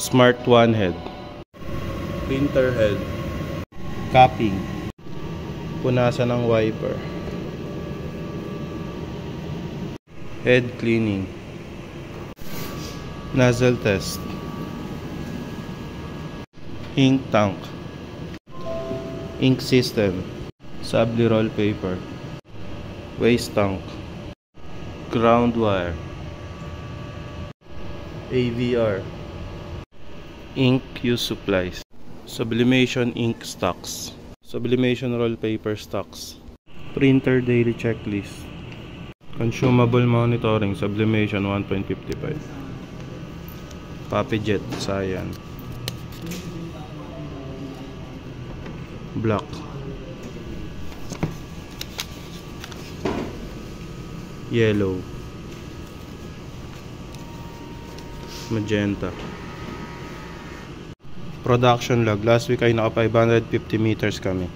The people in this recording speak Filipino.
Smart One head. Printer head. Capping. Punasan ng wiper. Head cleaning. Nozzle test. Ink tank. Ink system. Sabli roll paper. Waste tank. Ground wire. AVR. Ink use supplies. Sublimation ink stocks. Sublimation roll paper stocks. Printer daily checklist. Consumable monitoring. Sublimation 1.55. Papijet Cyan. Black. Yellow. Magenta. Production log. Last week ay naka 550 meters kami.